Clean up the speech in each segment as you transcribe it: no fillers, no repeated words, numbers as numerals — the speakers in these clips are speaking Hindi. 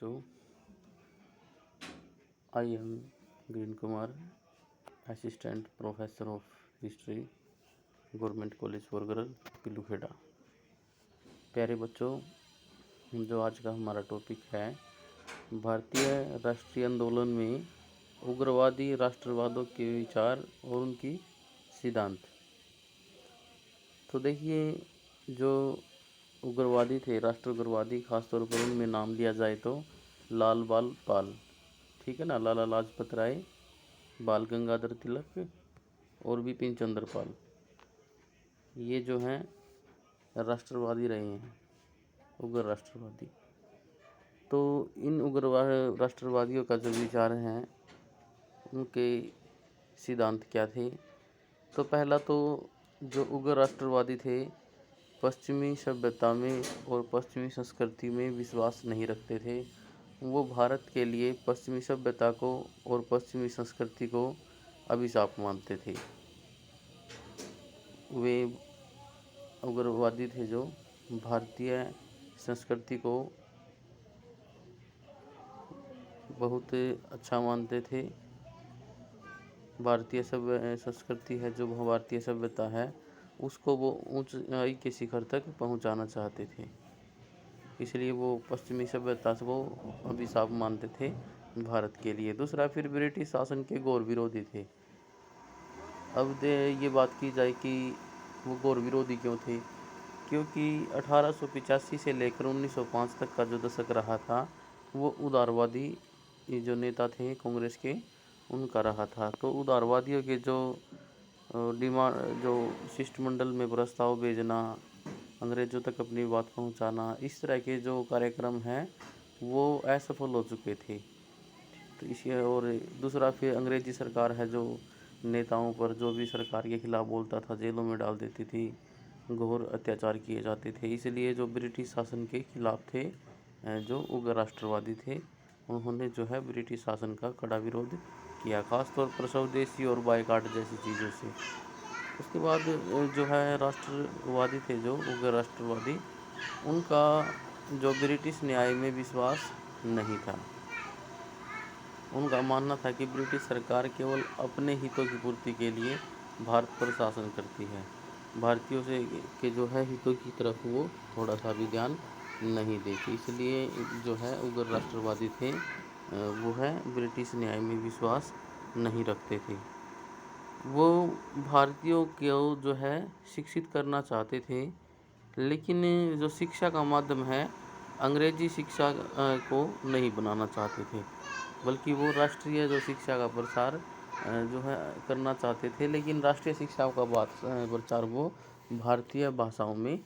So, I am Green Kumar, Assistant Professor of History, government college for girl Pilukheda. प्यारे बच्चों, जो आज का हमारा टॉपिक है, भारतीय राष्ट्रीय आंदोलन में उग्रवादी राष्ट्रवादों के विचार और उनकी सिद्धांत। तो देखिए, जो उग्रवादी थे, राष्ट्र उग्रवादी, खासतौर पर उनमें नाम लिया जाए तो लाल बाल पाल, ठीक है ना, लाला लाजपत राय, बाल गंगाधर तिलक और बिपिन चंद्र पाल, ये जो हैं राष्ट्रवादी रहे हैं, उग्र राष्ट्रवादी। तो इन उग्रवाद राष्ट्रवादियों का जो विचार हैं, उनके सिद्धांत क्या थे? तो पहला तो जो उग्र राष्ट्रवादी थे, पश्चिमी सभ्यता में और पश्चिमी संस्कृति में विश्वास नहीं रखते थे। वो भारत के लिए पश्चिमी सभ्यता को और पश्चिमी संस्कृति को अभिशाप मानते थे। वे उग्रवादी थे जो भारतीय संस्कृति को बहुत अच्छा मानते थे। भारतीय संस्कृति है, जो भारतीय सभ्यता है, उसको वो ऊंचाई के शिखर तक पहुंचाना चाहते थे। इसलिए वो पश्चिमी सभ्यता को अभिशाप मानते थे भारत के लिए। दूसरा, फिर ब्रिटिश शासन के घोर विरोधी थे। अब ये बात की जाए कि वो घोर विरोधी क्यों थे? क्योंकि 1885 से लेकर 1905 तक का जो दशक रहा था, वो उदारवादी जो नेता थे कांग्रेस के, उनका रहा था। तो उदारवादियों के जो डिमांड, जो शिष्टमंडल में प्रस्ताव भेजना, अंग्रेज़ों तक अपनी बात पहुंचाना, इस तरह के जो कार्यक्रम हैं, वो असफल हो चुके थे। तो इसी, और दूसरा, फिर अंग्रेज़ी सरकार है, जो नेताओं पर, जो भी सरकार के खिलाफ बोलता था, जेलों में डाल देती थी, घोर अत्याचार किए जाते थे। इसलिए जो ब्रिटिश शासन के खिलाफ थे, जो उग्र राष्ट्रवादी थे, उन्होंने जो है ब्रिटिश शासन का कड़ा विरोध किया, खासतौर पर स्वदेशी और बायकॉट जैसी चीज़ों से। उसके बाद जो है राष्ट्रवादी थे, जो उग्र राष्ट्रवादी, उनका जो ब्रिटिश न्याय में विश्वास नहीं था। उनका मानना था कि ब्रिटिश सरकार केवल अपने हितों की पूर्ति के लिए भारत पर शासन करती है, भारतीयों से के जो है हितों की तरफ वो थोड़ा सा भी ध्यान नहीं देती। इसलिए जो है उग्र राष्ट्रवादी थे, वो है ब्रिटिश न्याय में विश्वास नहीं रखते थे। वो भारतीयों को जो है शिक्षित करना चाहते थे, लेकिन जो शिक्षा का माध्यम है, अंग्रेजी शिक्षा को नहीं बनाना चाहते थे, बल्कि वो राष्ट्रीय जो शिक्षा का प्रसार जो है करना चाहते थे। लेकिन राष्ट्रीय शिक्षा का प्रचार वो भारतीय भाषाओं में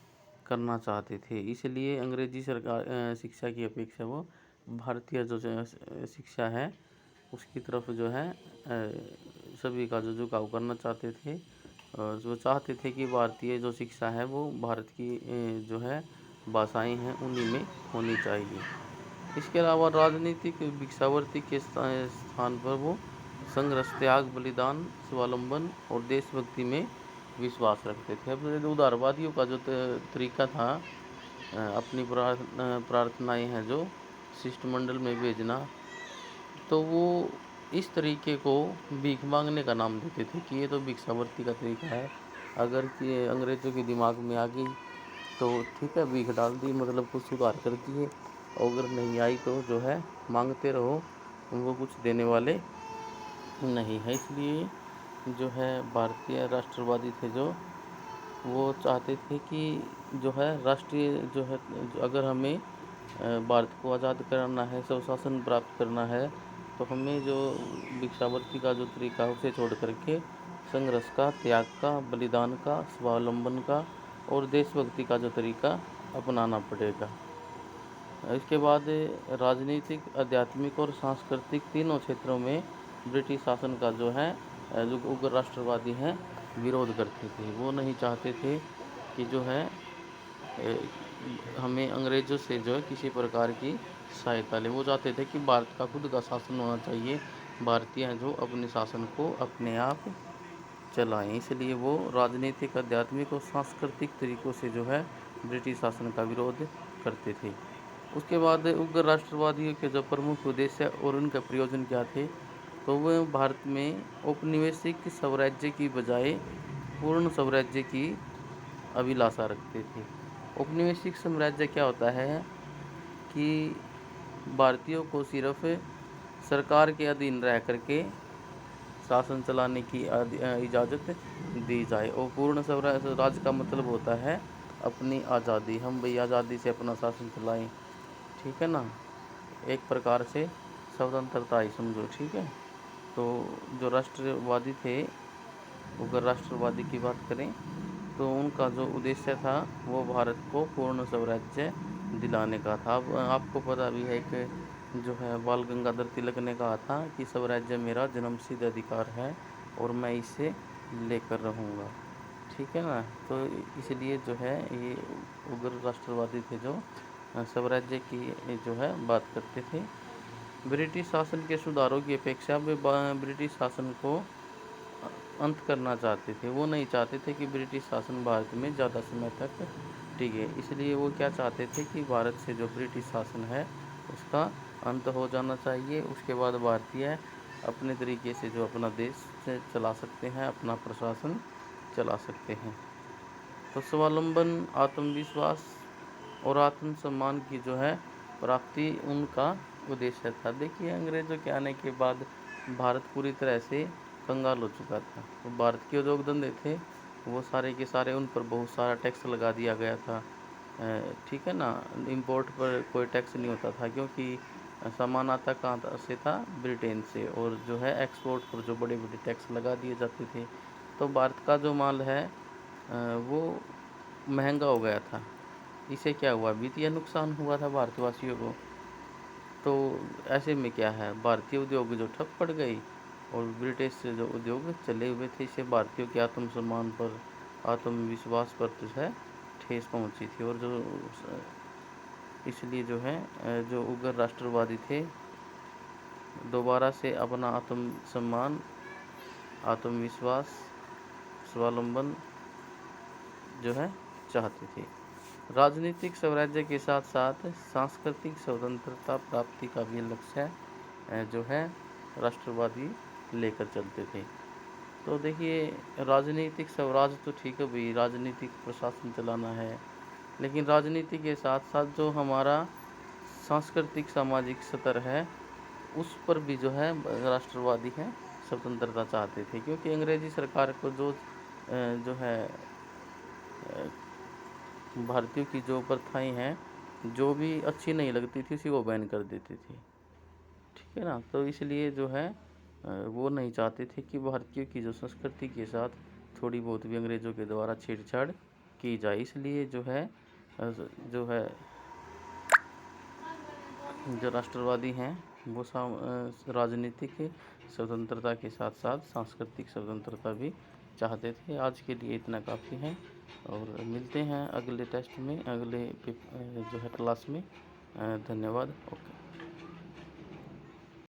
करना चाहते थे। इसलिए अंग्रेजी सरकार शिक्षा की अपेक्षा वो भारतीय जो शिक्षा है, उसकी तरफ जो है सभी का जो झुकाव करना चाहते थे, और जो चाहते थे कि भारतीय जो शिक्षा है वो भारत की जो है भाषाएं हैं, उन्हीं में होनी चाहिए। इसके अलावा राजनीतिक भिक्षावृत्ति के स्थान पर वो संघर्ष, त्याग, बलिदान, स्वावलंबन और देशभक्ति में विश्वास रखते थे। अब उदारवादियों का जो तरीका था, अपनी प्रार्थनाएं हैं जो शिष्टमंडल में भेजना, तो वो इस तरीके को भीख मांगने का नाम देते थे कि ये तो भिक्षावृत्ति का तरीका है। अगर कि अंग्रेज़ों के दिमाग में आ गई तो ठीक है, भीख डाल दी, मतलब कुछ सुधार कर दिए, और अगर नहीं आई तो जो है मांगते रहो, उनको कुछ देने वाले नहीं है। इसलिए जो है भारतीय राष्ट्रवादी थे, जो वो चाहते थे कि जो है राष्ट्रीय जो है, अगर हमें भारत को आज़ाद कराना है, स्वशासन प्राप्त करना है, तो हमें जो भिक्षावृत्ति का जो तरीका है उसे छोड़ करके संघर्ष का, त्याग का, बलिदान का, स्वावलंबन का और देशभक्ति का जो तरीका अपनाना पड़ेगा। इसके बाद राजनीतिक, आध्यात्मिक और सांस्कृतिक तीनों क्षेत्रों में ब्रिटिश शासन का जो है जो उग्र राष्ट्रवादी हैं विरोध करते थे। वो नहीं चाहते थे कि जो है हमें अंग्रेज़ों से जो है किसी प्रकार की सहायता ले। वो चाहते थे कि भारत का खुद का शासन होना चाहिए, भारतीय जो अपने शासन को अपने आप चलाएं। इसलिए वो राजनीतिक, आध्यात्मिक और सांस्कृतिक तरीक़ों से जो है ब्रिटिश शासन का विरोध करते थे। उसके बाद उग्र राष्ट्रवादियों के जो प्रमुख उद्देश्य और उनका प्रयोजन क्या थे, तो वह भारत में औपनिवेशिक स्वराज्य की बजाय पूर्ण स्वराज्य की अभिलाषा रखते थे। औपनिवेशिक साम्राज्य क्या होता है कि भारतीयों को सिर्फ सरकार के अधीन रह करके शासन चलाने की इजाज़त दी जाए, और पूर्ण स्वराज का मतलब होता है अपनी आज़ादी। हम भाई आज़ादी से अपना शासन चलाएं, ठीक है ना, एक प्रकार से स्वतंत्रता ही समझो, ठीक है। तो जो राष्ट्रवादी थे, अगर राष्ट्रवादी की बात करें तो उनका जो उद्देश्य था वो भारत को पूर्ण स्वराज्य दिलाने का था। अब आपको पता भी है कि जो है बाल गंगाधर तिलक ने कहा था कि स्वराज्य मेरा जन्मसिद्ध अधिकार है और मैं इसे लेकर रहूँगा, ठीक है ना। तो इसलिए जो है ये उग्र राष्ट्रवादी थे जो स्वराज्य की जो है बात करते थे। ब्रिटिश शासन के सुधारों की अपेक्षा वे ब्रिटिश शासन को अंत करना चाहते थे। वो नहीं चाहते थे कि ब्रिटिश शासन भारत में ज़्यादा समय तक टिके, इसलिए वो क्या चाहते थे कि भारत से जो ब्रिटिश शासन है उसका अंत हो जाना चाहिए। उसके बाद भारतीय अपने तरीके से जो अपना देश से चला सकते हैं, अपना प्रशासन चला सकते हैं। तो स्वावलंबन, आत्मविश्वास और आत्मसम्मान की जो है प्राप्ति उनका उद्देश्य था। देखिए अंग्रेज़ों के आने के बाद भारत पूरी तरह से कंगाल हो चुका था। तो भारत के उद्योग धंधे थे वो सारे के सारे, उन पर बहुत सारा टैक्स लगा दिया गया था, ठीक है ना। इंपोर्ट पर कोई टैक्स नहीं होता था क्योंकि सामान आता कहाँ से था, ब्रिटेन से, और जो है एक्सपोर्ट पर जो बड़े बड़े टैक्स लगा दिए जाते थे। तो भारत का जो माल है वो महंगा हो गया था। इससे क्या हुआ, वित्तीय नुकसान हुआ था भारतवासियों को। तो ऐसे में क्या है, भारतीय उद्योग जो ठप पड़ गई और ब्रिटिश से जो उद्योग चले हुए थे, इससे भारतीयों के आत्मसम्मान पर, आत्मविश्वास पर जो है ठेस पहुंची थी। और जो इसलिए जो है जो उग्र राष्ट्रवादी थे दोबारा से अपना आत्मसम्मान, आत्मविश्वास, स्वावलंबन जो है चाहते थे। राजनीतिक स्वराज्य के साथ साथ सांस्कृतिक स्वतंत्रता प्राप्ति का भी लक्ष्य जो है राष्ट्रवादी लेकर चलते थे। तो देखिए राजनीतिक स्वराज तो ठीक है भाई, राजनीतिक प्रशासन चलाना है, लेकिन राजनीति के साथ साथ जो हमारा सांस्कृतिक सामाजिक स्तर है उस पर भी जो है राष्ट्रवादी हैं स्वतंत्रता चाहते थे। क्योंकि अंग्रेजी सरकार को जो है भारतीयों की जो प्रथाएं हैं जो भी अच्छी नहीं लगती थी उसी को बैन कर देती थी, ठीक है ना। तो इसलिए जो है वो नहीं चाहते थे कि भारतीयों की जो संस्कृति के साथ थोड़ी बहुत भी अंग्रेज़ों के द्वारा छेड़छाड़ की जाए। इसलिए जो है जो है जो राष्ट्रवादी हैं वो राजनीतिक स्वतंत्रता के साथ साथ सांस्कृतिक स्वतंत्रता भी चाहते थे। आज के लिए इतना काफ़ी है और मिलते हैं अगले टेस्ट में, अगले जो है क्लास में। धन्यवाद। ओके।